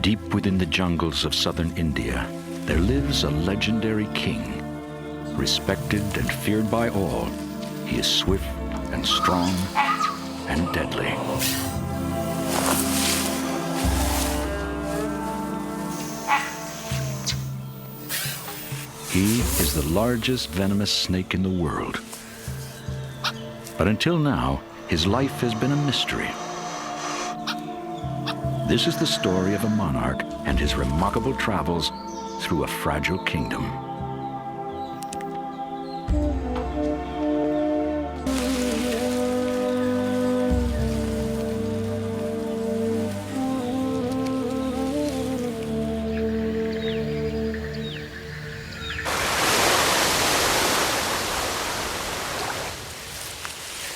Deep within the jungles of southern India, there lives a legendary king. Respected and feared by all, he is swift and strong and deadly. He is the largest venomous snake in the world. But until now, his life has been a mystery. This is the story of a monarch and his remarkable travels through a fragile kingdom.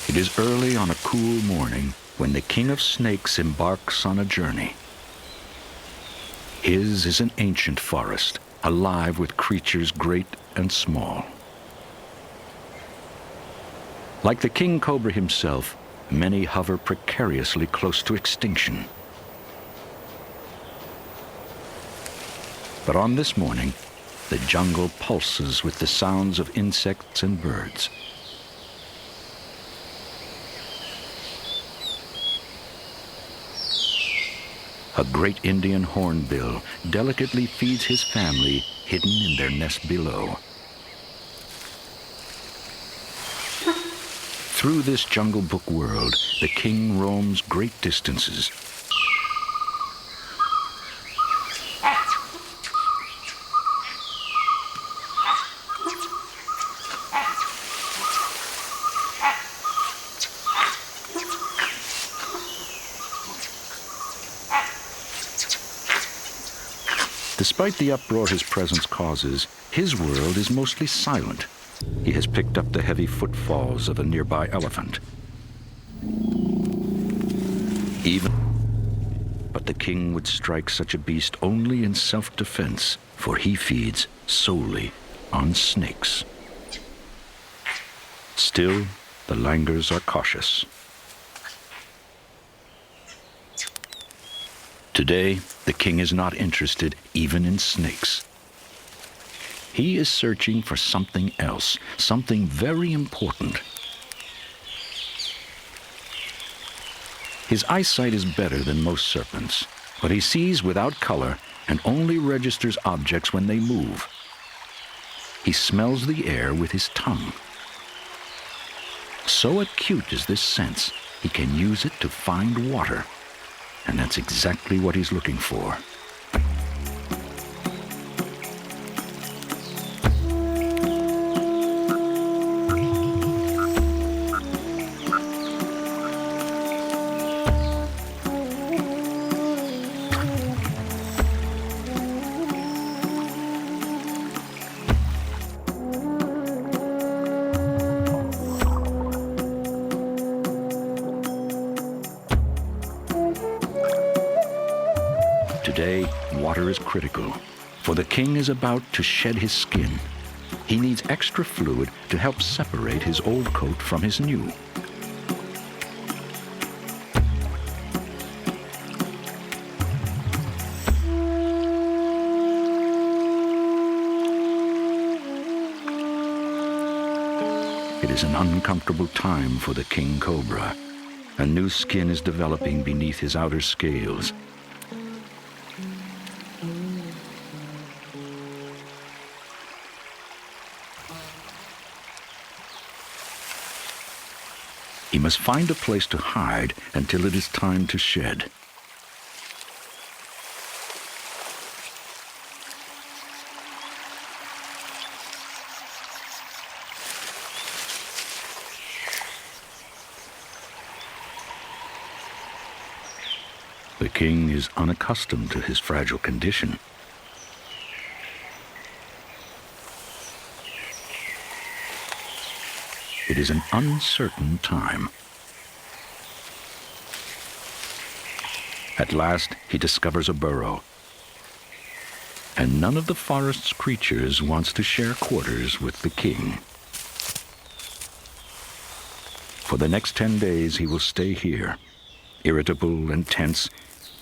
It is early on a cool morning when the king of snakes embarks on a journey. His is an ancient forest, alive with creatures great and small. Like the king cobra himself, many hover precariously close to extinction. But on this morning, the jungle pulses with the sounds of insects and birds. A great Indian hornbill delicately feeds his family hidden in their nest below. Through this Jungle Book world, the king roams great distances. Despite the uproar his presence causes, his world is mostly silent. He has picked up the heavy footfalls of a nearby elephant. But the king would strike such a beast only in self-defense, for he feeds solely on snakes. Still, the langurs are cautious. Today, the king is not interested even in snakes. He is searching for something else, something very important. His eyesight is better than most serpents, but he sees without color and only registers objects when they move. He smells the air with his tongue. So acute is this sense, he can use it to find water. And that's exactly what he's looking for. Today, water is critical, for the king is about to shed his skin. He needs extra fluid to help separate his old coat from his new. It is an uncomfortable time for the king cobra. A new skin is developing beneath his outer scales. He must find a place to hide until it is time to shed. The king is unaccustomed to his fragile condition. It is an uncertain time. At last, he discovers a burrow. And none of the forest's creatures wants to share quarters with the king. For the next 10 days, he will stay here, irritable and tense,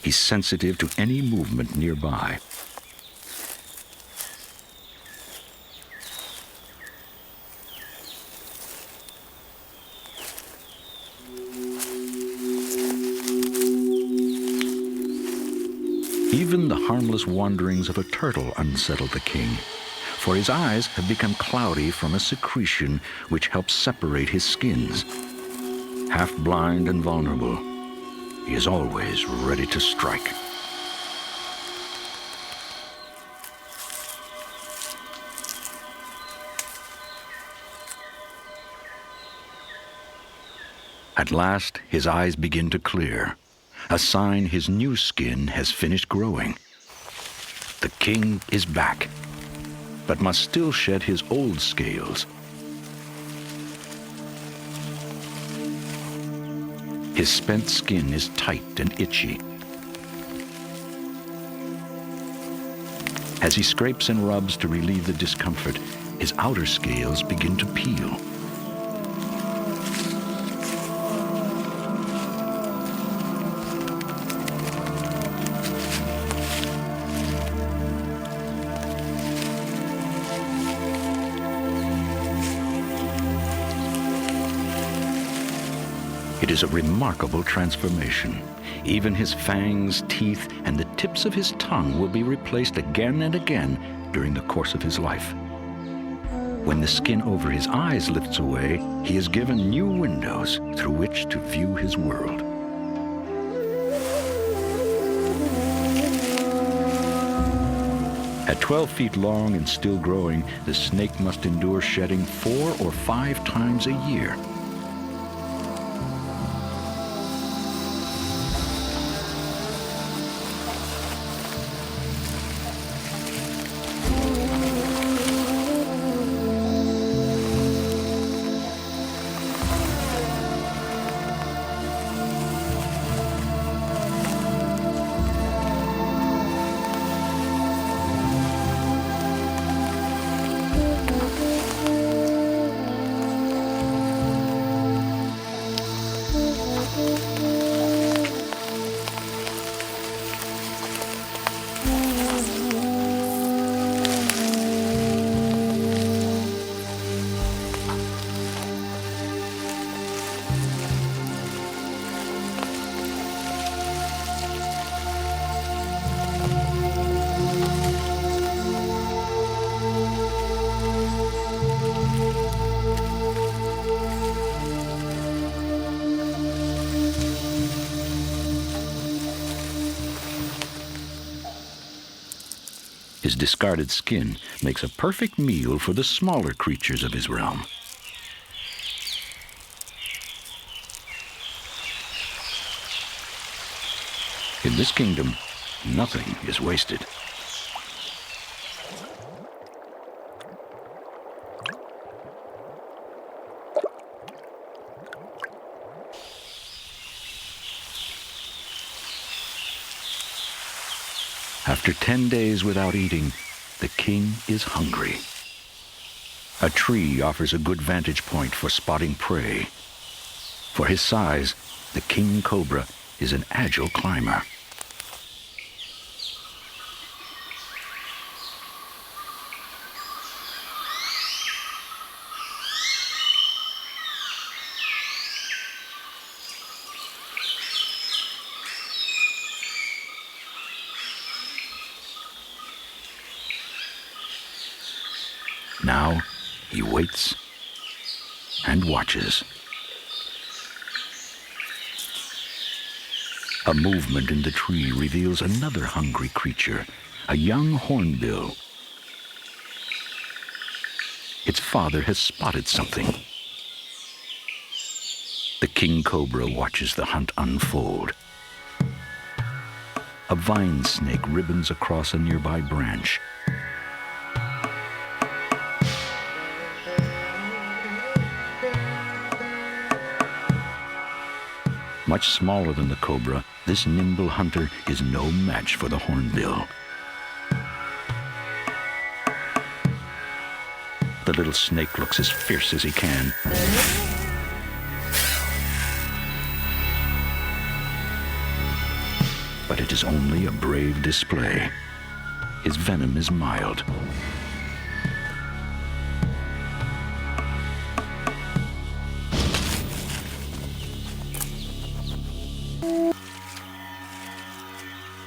He's sensitive to any movement nearby. Even the harmless wanderings of a turtle unsettle the king, for his eyes have become cloudy from a secretion which helps separate his skins. Half blind and vulnerable, he is always ready to strike. At last, his eyes begin to clear, a sign his new skin has finished growing. The king is back, but must still shed his old scales. His spent skin is tight and itchy. As he scrapes and rubs to relieve the discomfort, his outer scales begin to peel. It is a remarkable transformation. Even his fangs, teeth, and the tips of his tongue will be replaced again and again during the course of his life. When the skin over his eyes lifts away, he is given new windows through which to view his world. At 12 feet long and still growing, the snake must endure shedding 4 or 5 times a year. His discarded skin makes a perfect meal for the smaller creatures of his realm. In this kingdom, nothing is wasted. After 10 days without eating, the king is hungry. A tree offers a good vantage point for spotting prey. For his size, the king cobra is an agile climber. Now he waits and watches. A movement in the tree reveals another hungry creature, a young hornbill. Its father has spotted something. The king cobra watches the hunt unfold. A vine snake ribbons across a nearby branch. Much smaller than the cobra, this nimble hunter is no match for the hornbill. The little snake looks as fierce as he can. but it is only a brave display. His venom is mild.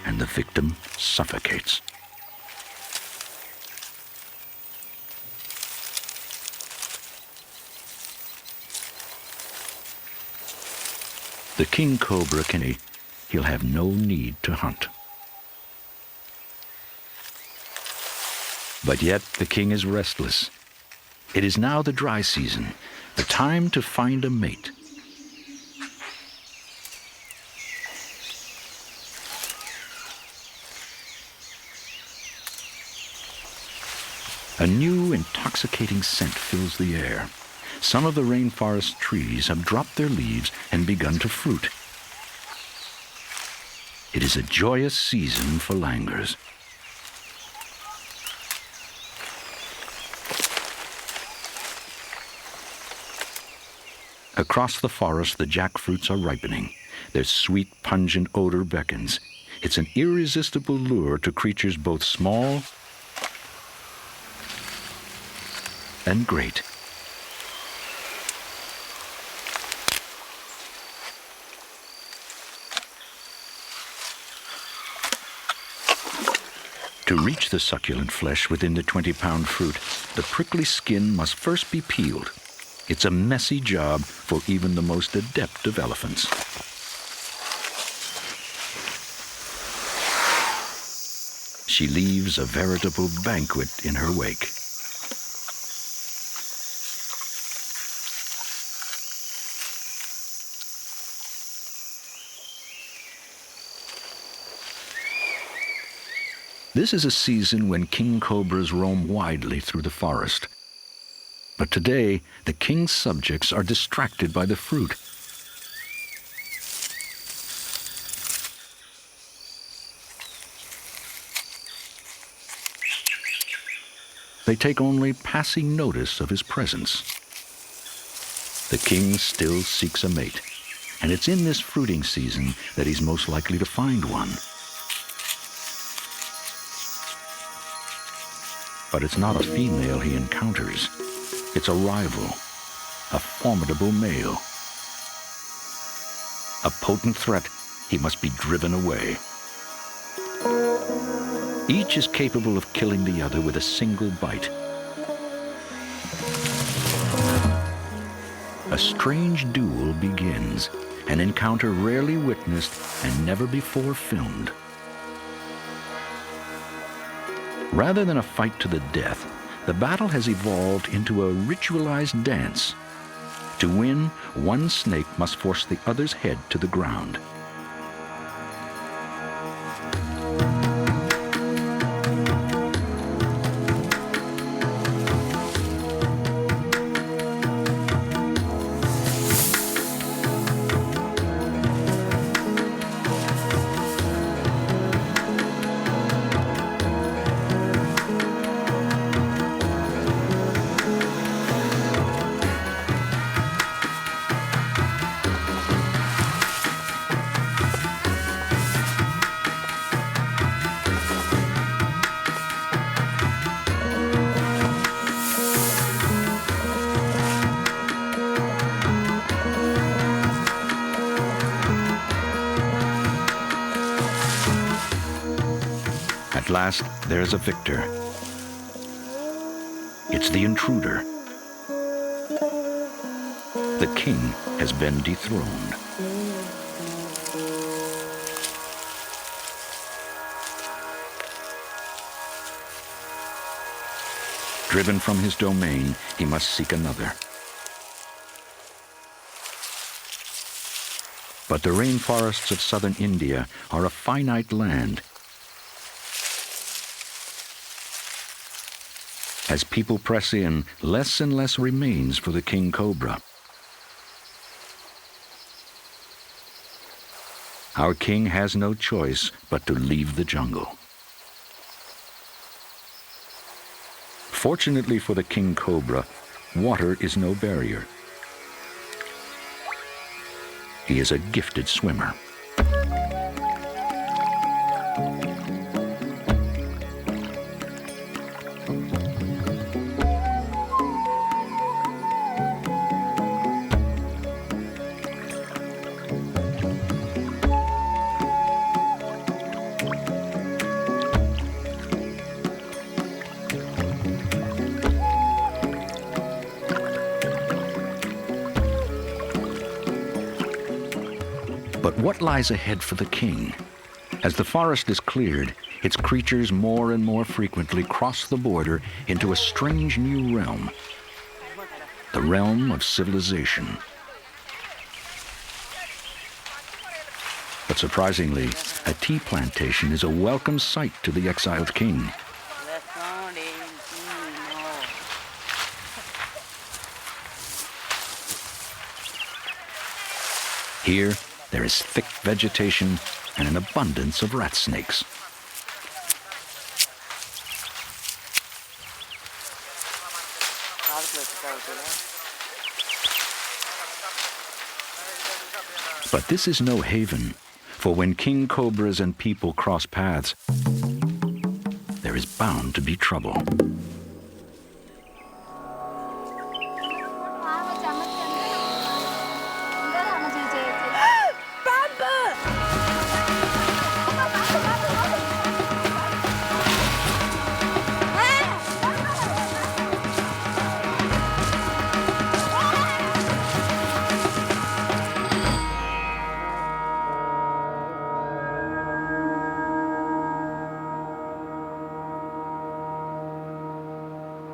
And the victim suffocates. The king cobra he'll have no need to hunt. But yet the king is restless. It is now the dry season, the time to find a mate. A new intoxicating scent fills the air. Some of the rainforest trees have dropped their leaves and begun to fruit. It is a joyous season for langurs. Across the forest, the jackfruits are ripening. Their sweet, pungent odor beckons. It's an irresistible lure to creatures both small and great. To reach the succulent flesh within the 20-pound fruit, the prickly skin must first be peeled. It's a messy job for even the most adept of elephants. She leaves a veritable banquet in her wake. This is a season when king cobras roam widely through the forest. But today, the king's subjects are distracted by the fruit. They take only passing notice of his presence. The king still seeks a mate, and it's in this fruiting season that he's most likely to find one. But it's not a female he encounters. It's a rival, a formidable male. A potent threat, he must be driven away. Each is capable of killing the other with a single bite. A strange duel begins, an encounter rarely witnessed and never before filmed. Rather than a fight to the death, the battle has evolved into a ritualized dance. To win, one snake must force the other's head to the ground. At last, there's a victor. It's the intruder. The king has been dethroned. Driven from his domain, he must seek another. But the rainforests of southern India are a finite land. As people press in, less and less remains for the king cobra. Our king has no choice but to leave the jungle. Fortunately for the king cobra, water is no barrier. He is a gifted swimmer. But what lies ahead for the king? As the forest is cleared, its creatures more and more frequently cross the border into a strange new realm, the realm of civilization. But surprisingly, a tea plantation is a welcome sight to the exiled king. Here, there is thick vegetation and an abundance of rat snakes. But this is no haven, for when king cobras and people cross paths, there is bound to be trouble.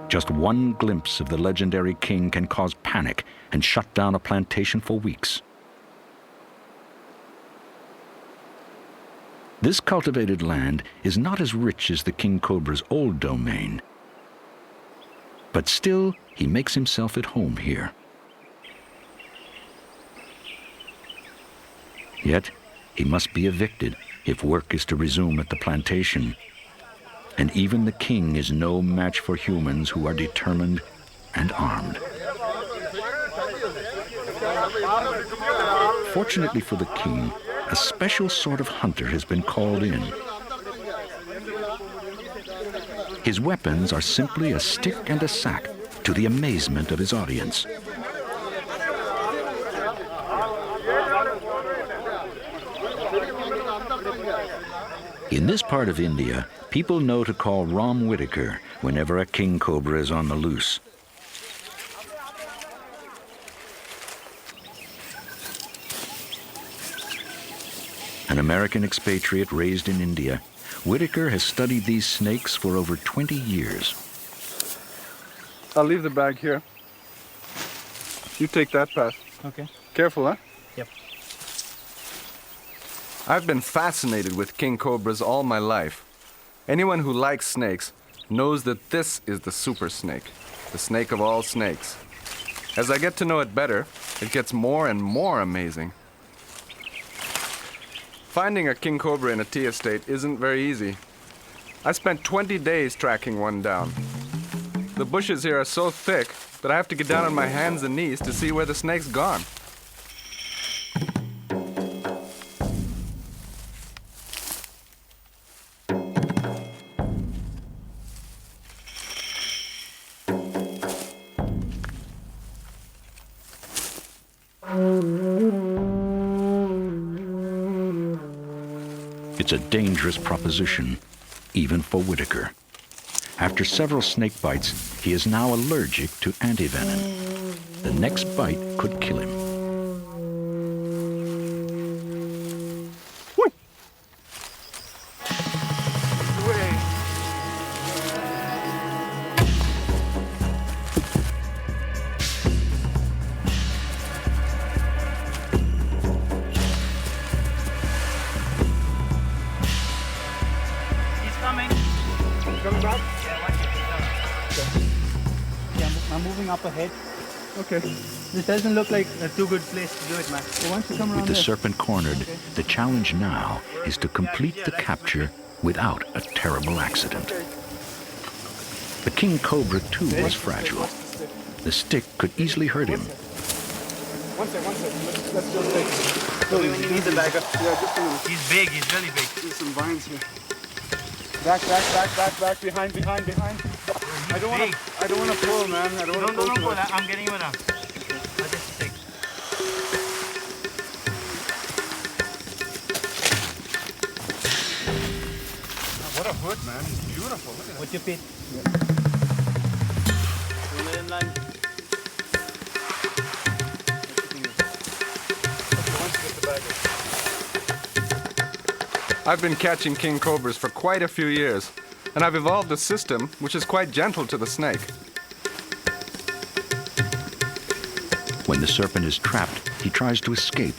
Just one glimpse of the legendary king can cause panic and shut down a plantation for weeks. This cultivated land is not as rich as the king cobra's old domain, but still he makes himself at home here. Yet he must be evicted if work is to resume at the plantation. And even the king is no match for humans who are determined and armed. Fortunately for the king, a special sort of hunter has been called in. His weapons are simply a stick and a sack, to the amazement of his audience. In this part of India, people know to call Ram Whitaker whenever a king cobra is on the loose. An American expatriate raised in India, Whitaker has studied these snakes for over 20 years. I'll leave the bag here. You take that path. Okay. Careful, huh? Yep. I've been fascinated with king cobras all my life. Anyone who likes snakes knows that this is the super snake, the snake of all snakes. As I get to know it better, it gets more and more amazing. Finding a king cobra in a tea estate isn't very easy. I spent 20 days tracking one down. The bushes here are so thick that I have to get down on my hands and knees to see where the snake's gone. It's a dangerous proposition, even for Whitaker. After several snake bites, he is now allergic to antivenom. The next bite could kill him. I'm moving up ahead. Okay. This doesn't look like a too good place to do it, man. So once you come around With the there, serpent cornered, the challenge now is to complete the capture without a terrible accident. The king cobra, too, was fragile. The stick could easily hurt him. One sec. Let's just take. we need the bag. Yeah, just a minute. He's big, he's really big. There's some vines here. Back, behind. I don't want to pull, man. I don't want to pull. I'm getting him around. I'll just take. What a hood, man. It's beautiful. Look at that. What's your feet? Once you get the bag. I've been catching king cobras for quite a few years, and I've evolved a system which is quite gentle to the snake. When the serpent is trapped, he tries to escape,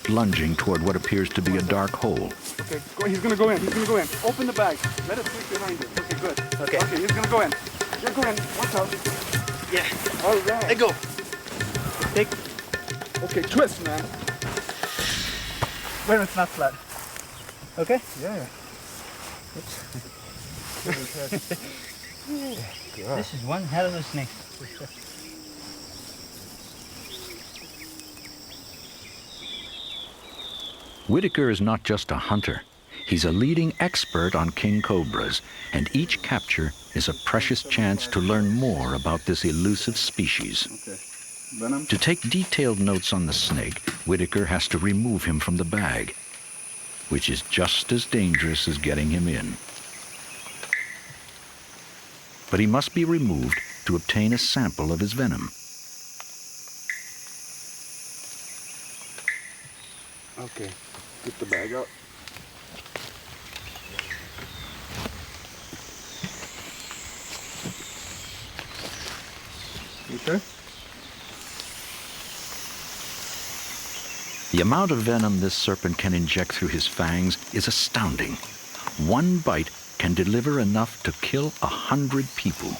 lunging toward what appears to be a dark hole. Okay, he's gonna go in. He's gonna go in. Open the bag. Let it sweep behind you. Okay, good. Okay. Okay, he's gonna go in. You're going. Watch out. Yeah. All right. Let go. Take Okay, twist, man. when it's not flat. Okay? Yeah. This is one hell of a snake. Whitaker is not just a hunter. He's a leading expert on king cobras, and each capture is a precious chance to learn more about this elusive species. Okay. Venom. To take detailed notes on the snake, Whitaker has to remove him from the bag, which is just as dangerous as getting him in. But he must be removed to obtain a sample of his venom. Okay. Get the bag out. Okay. The amount of venom this serpent can inject through his fangs is astounding. One bite can deliver enough to kill 100 people.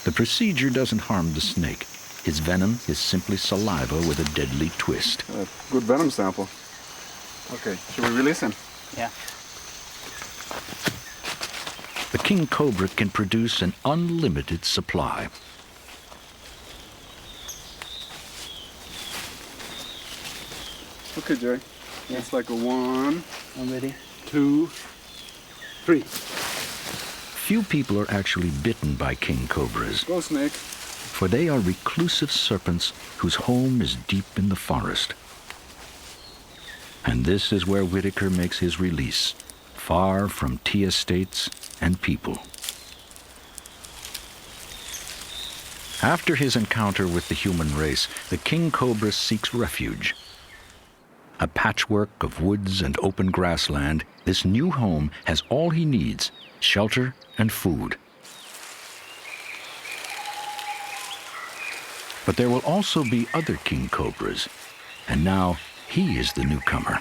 The procedure doesn't harm the snake. His venom is simply saliva with a deadly twist. Good venom sample. Okay, should we release him? Yeah. The king cobra can produce an unlimited supply. Okay, Jerry. Yeah. It's like a 1, I'm ready. 2, 3. Few people are actually bitten by king cobras, Go, snake. for they are reclusive serpents whose home is deep in the forest. And this is where Whitaker makes his release, far from tea estates and people. After his encounter with the human race, the king cobra seeks refuge. A patchwork of woods and open grassland, this new home has all he needs: shelter and food. But there will also be other king cobras, and now he is the newcomer.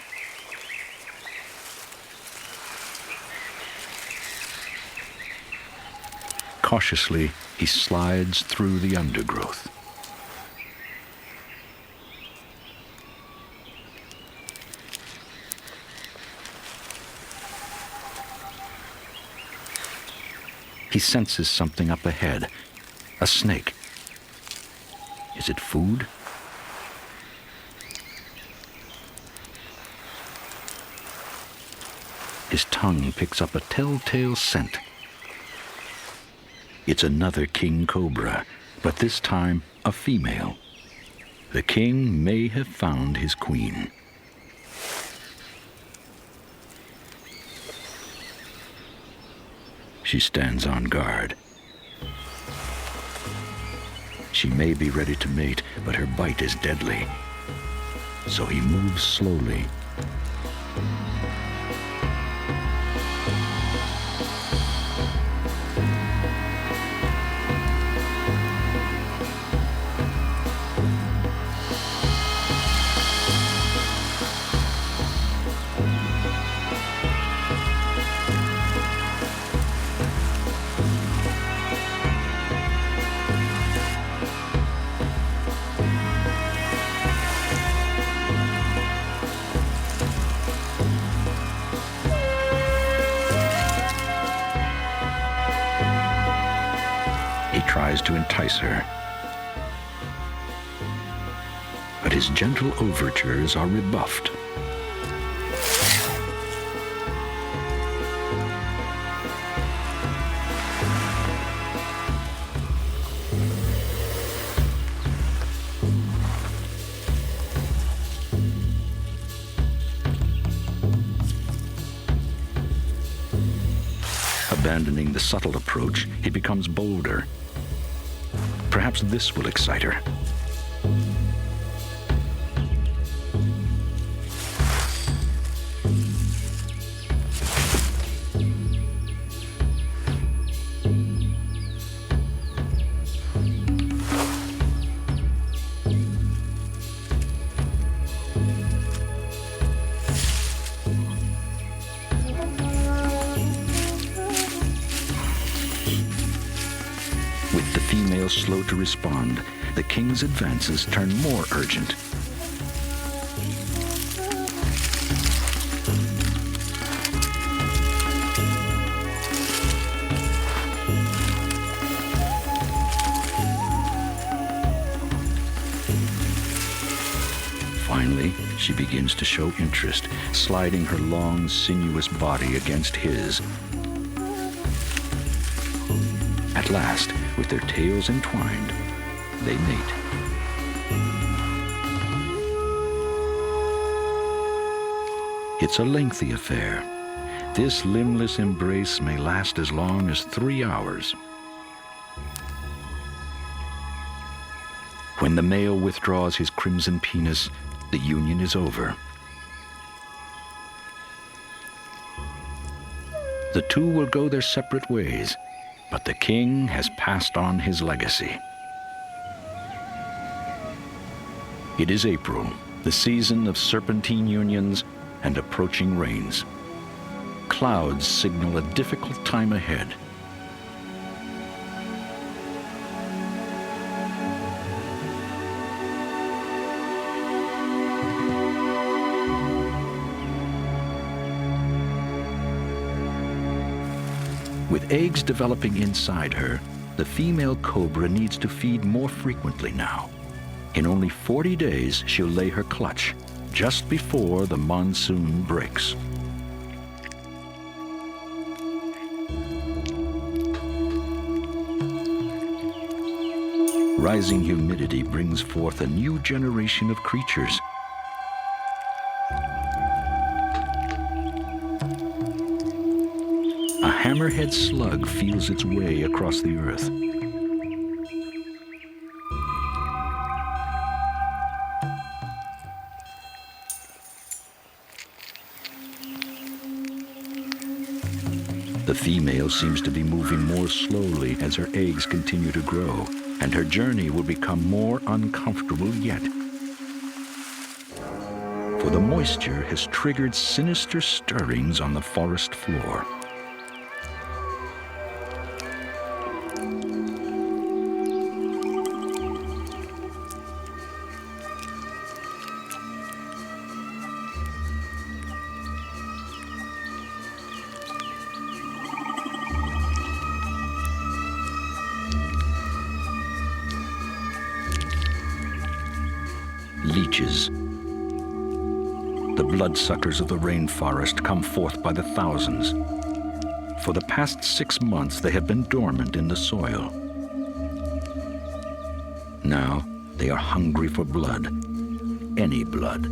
Cautiously, he slides through the undergrowth. He senses something up ahead, a snake. Is it food? His tongue picks up a telltale scent. It's another king cobra, but this time a female. The king may have found his queen. She stands on guard. She may be ready to mate, but her bite is deadly. So he moves slowly. Tries to entice her. But his gentle overtures are rebuffed. Abandoning the subtle approach, he becomes bolder. Perhaps this will excite her. slow to respond, the king's advances turn more urgent. Finally, she begins to show interest, sliding her long, sinuous body against his. At last, with their tails entwined, they mate. It's a lengthy affair. This limbless embrace may last as long as 3 hours. When the male withdraws his crimson penis, the union is over. The two will go their separate ways, but the king has passed on his legacy. It is April, the season of serpentine unions and approaching rains. Clouds signal a difficult time ahead. With eggs developing inside her, the female cobra needs to feed more frequently now. In only 40 days, she'll lay her clutch, just before the monsoon breaks. Rising humidity brings forth a new generation of creatures. A hammerhead slug feels its way across the earth. The female seems to be moving more slowly as her eggs continue to grow, and her journey will become more uncomfortable yet. For the moisture has triggered sinister stirrings on the forest floor. Leeches. The bloodsuckers of the rainforest come forth by the thousands. For the past 6 months, they have been dormant in the soil. Now, they are hungry for blood, any blood.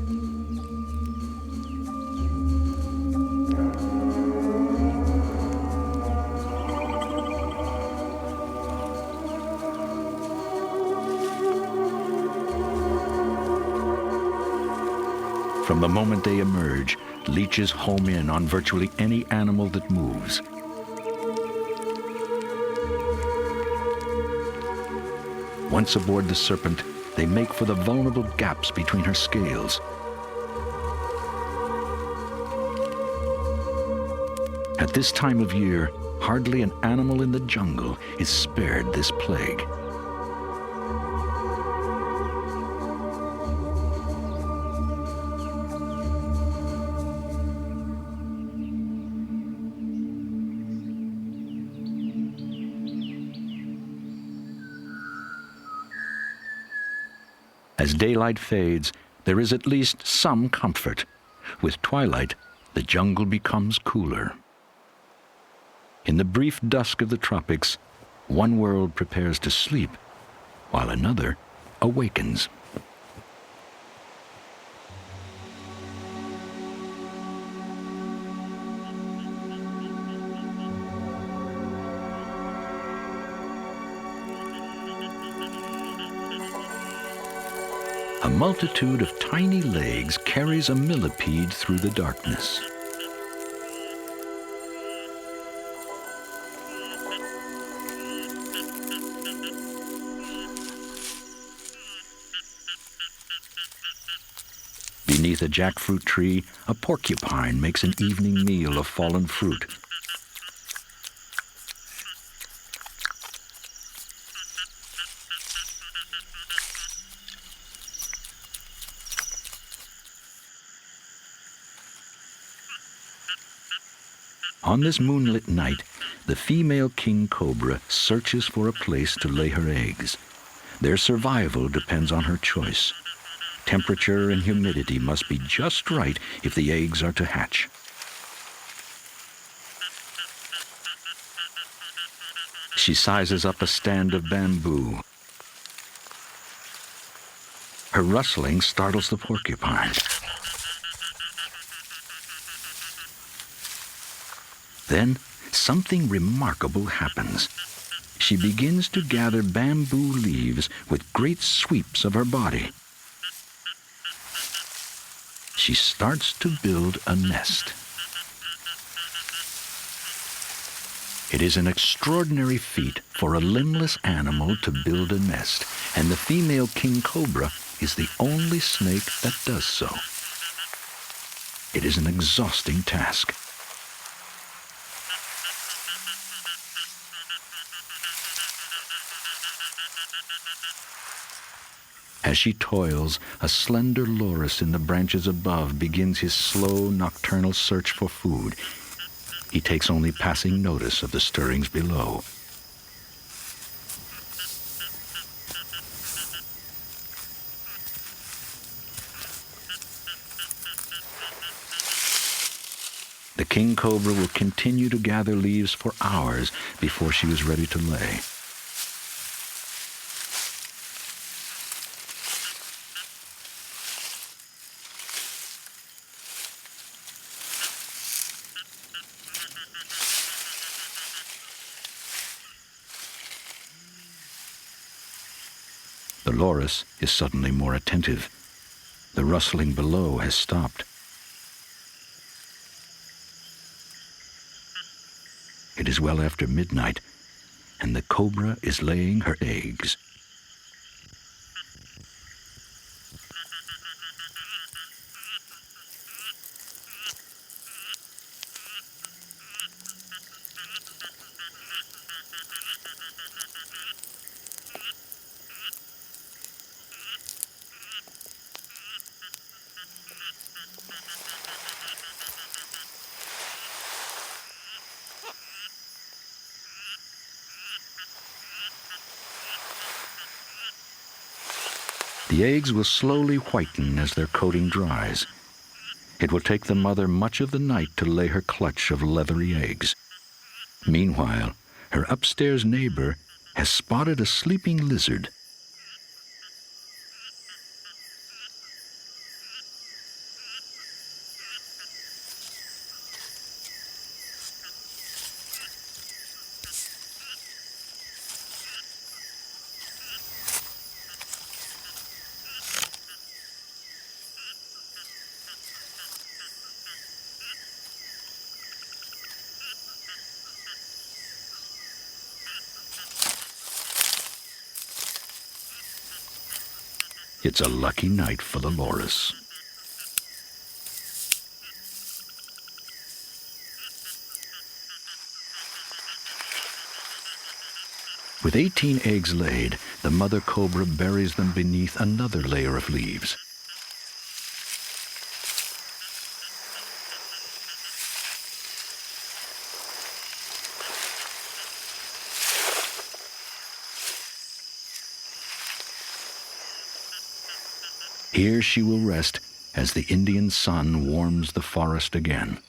From the moment they emerge, leeches home in on virtually any animal that moves. Once aboard the serpent, they make for the vulnerable gaps between her scales. At this time of year, hardly an animal in the jungle is spared this plague. As daylight fades, there is at least some comfort. With twilight, the jungle becomes cooler. In the brief dusk of the tropics, one world prepares to sleep, while another awakens. A multitude of tiny legs carries a millipede through the darkness. Beneath a jackfruit tree, a porcupine makes an evening meal of fallen fruit. On this moonlit night, the female king cobra searches for a place to lay her eggs. Their survival depends on her choice. Temperature and humidity must be just right if the eggs are to hatch. She sizes up a stand of bamboo. Her rustling startles the porcupine. Then, something remarkable happens. She begins to gather bamboo leaves with great sweeps of her body. She starts to build a nest. It is an extraordinary feat for a limbless animal to build a nest, and the female king cobra is the only snake that does so. It is an exhausting task. As she toils, a slender loris in the branches above begins his slow nocturnal search for food. He takes only passing notice of the stirrings below. The king cobra will continue to gather leaves for hours before she is ready to lay. The loris is suddenly more attentive. The rustling below has stopped. It is well after midnight, and the cobra is laying her eggs. The eggs will slowly whiten as their coating dries. It will take the mother much of the night to lay her clutch of leathery eggs. Meanwhile, her upstairs neighbor has spotted a sleeping lizard. It's a lucky night for the loris. With 18 eggs laid, the mother cobra buries them beneath another layer of leaves. Here she will rest as the Indian sun warms the forest again.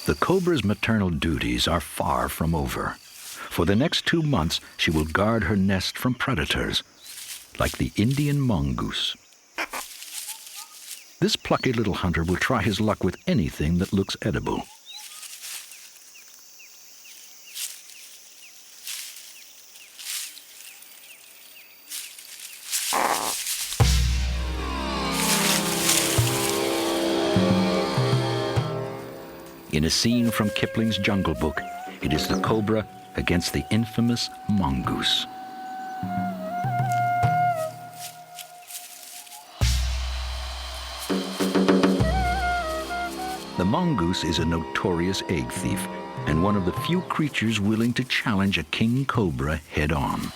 The cobra's maternal duties are far from over. For the next 2 months, she will guard her nest from predators, like the Indian mongoose. This plucky little hunter will try his luck with anything that looks edible. In a scene from Kipling's Jungle Book, it is the cobra against the infamous mongoose. The mongoose is a notorious egg thief and one of the few creatures willing to challenge a king cobra head-on.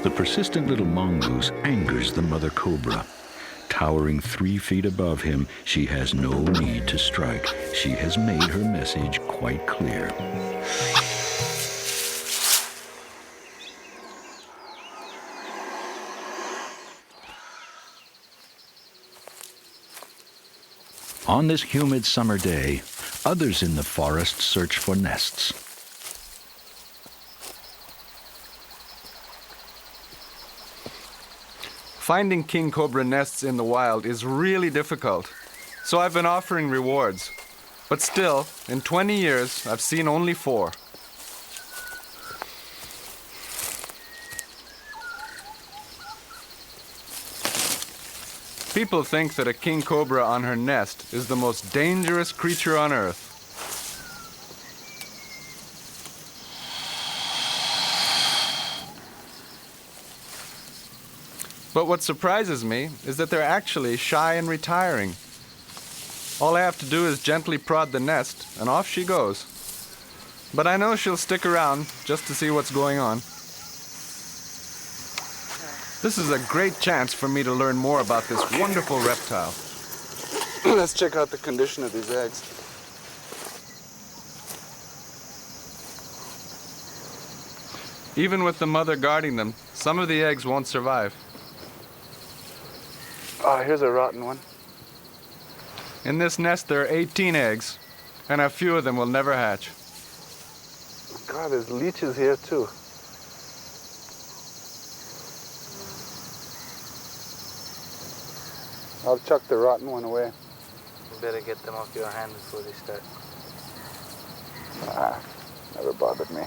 The persistent little mongoose angers the mother cobra. Towering 3 feet above him, she has no need to strike. She has made her message quite clear. On this humid summer day, others in the forest search for nests. Finding king cobra nests in the wild is really difficult, so I've been offering rewards. But still, in 20 years, I've seen only 4. People think that a king cobra on her nest is the most dangerous creature on Earth. But what surprises me is that they're actually shy and retiring. All I have to do is gently prod the nest, and off she goes. But I know she'll stick around just to see what's going on. This is a great chance for me to learn more about this wonderful reptile. Let's check out the condition of these eggs. Even with the mother guarding them, some of the eggs won't survive. Oh, here's a rotten one. In this nest there are 18 eggs, and a few of them will never hatch. God, there's leeches here too. I'll chuck the rotten one away. You better get them off your hand before they start. Never bothered me.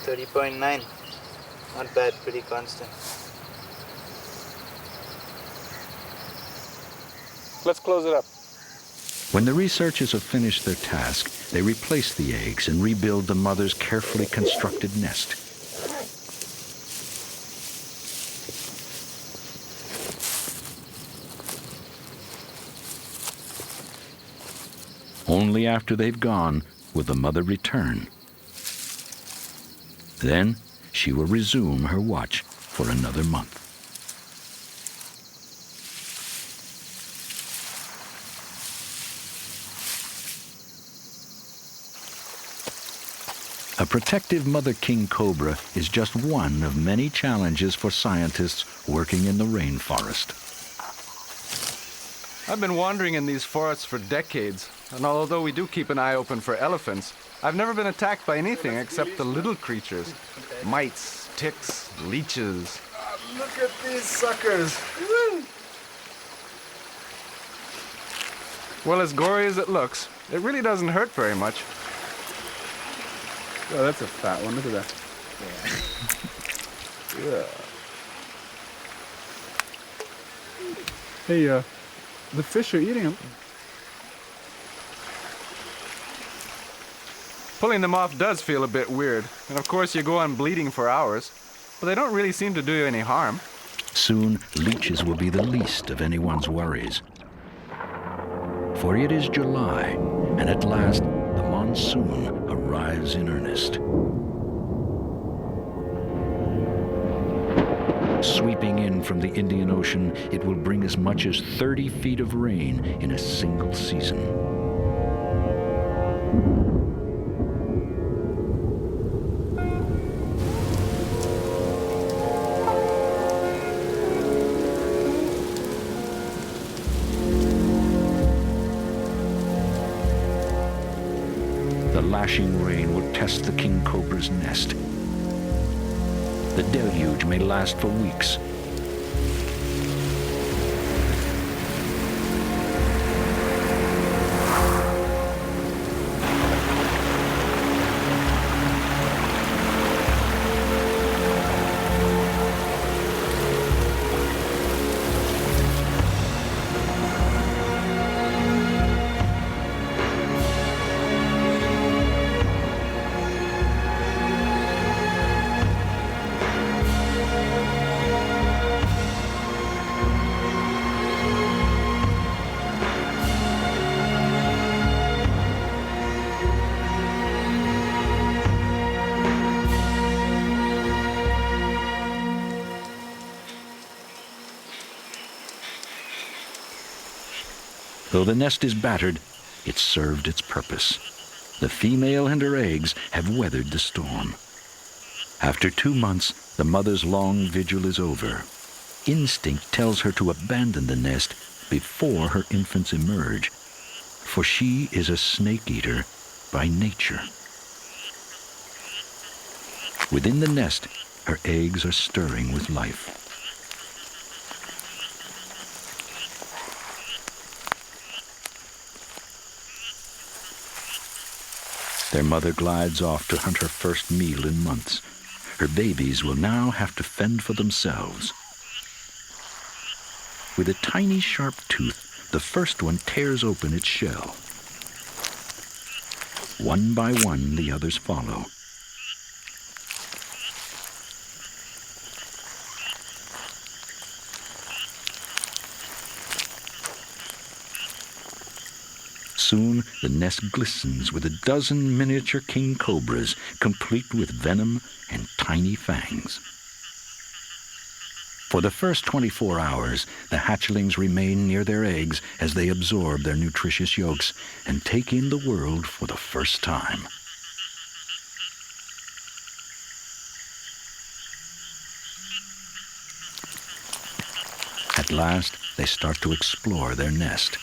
$30.9. Not bad, pretty constant. Let's close it up. When the researchers have finished their task, they replace the eggs and rebuild the mother's carefully constructed nest. Only after they've gone will the mother return. Then she will resume her watch for another month. A protective mother king cobra is just one of many challenges for scientists working in the rainforest. I've been wandering in these forests for decades, and although we do keep an eye open for elephants, I've never been attacked by anything except the little creatures. Mites, ticks, leeches. Look at these suckers. Well, as gory as it looks, it really doesn't hurt very much. Oh, that's a fat one. Look at that. Yeah. Hey, the fish are eating them. Pulling them off does feel a bit weird, and of course you go on bleeding for hours, but they don't really seem to do you any harm. Soon, leeches will be the least of anyone's worries. For it is July, and at last, the monsoon arrives in earnest. Sweeping in from the Indian Ocean, it will bring as much as 30 feet of rain in a single season. The lashing rain will test the king cobra's nest. The deluge may last for weeks. Though the nest is battered, it served its purpose. The female and her eggs have weathered the storm. After 2 months, the mother's long vigil is over. Instinct tells her to abandon the nest before her infants emerge, for she is a snake eater by nature. Within the nest, her eggs are stirring with life. Their mother glides off to hunt her first meal in months. Her babies will now have to fend for themselves. With a tiny sharp tooth, the first one tears open its shell. One by one, the others follow. Soon, the nest glistens with a dozen miniature king cobras, complete with venom and tiny fangs. For the first 24 hours, the hatchlings remain near their eggs as they absorb their nutritious yolks and take in the world for the first time. At last, they start to explore their nest.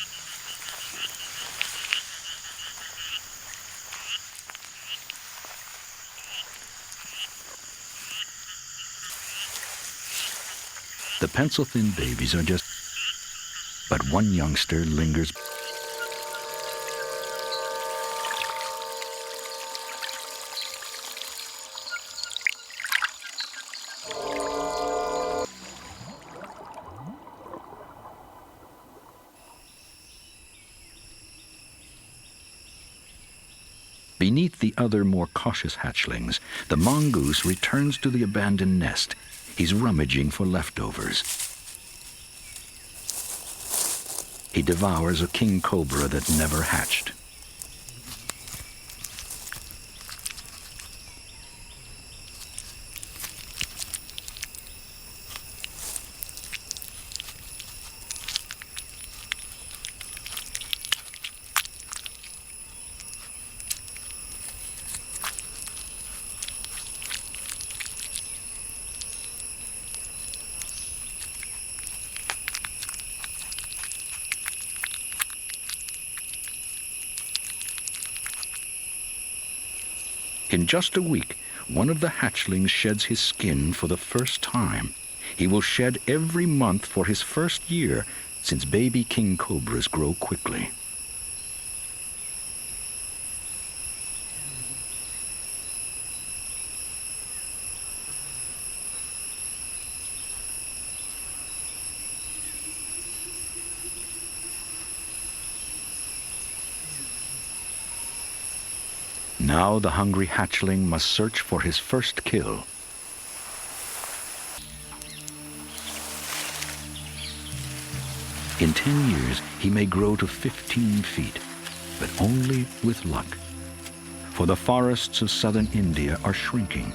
The pencil-thin babies are just... But one youngster lingers. Beneath the other, more cautious hatchlings, the mongoose returns to the abandoned nest. He's rummaging for leftovers. He devours a king cobra that never hatched. In just a week, one of the hatchlings sheds his skin for the first time. He will shed every month for his first year, since baby king cobras grow quickly. Now the hungry hatchling must search for his first kill. In 10 years, he may grow to 15 feet, but only with luck. For the forests of southern India are shrinking.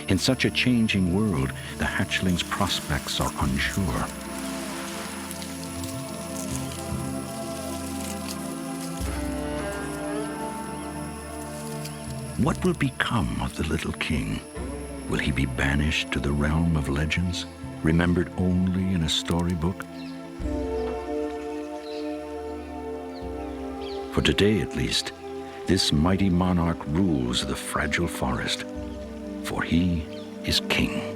In such a changing world, the hatchling's prospects are unsure. What will become of the little king? Will he be banished to the realm of legends, remembered only in a storybook? For today, at least, this mighty monarch rules the fragile forest, for he is king.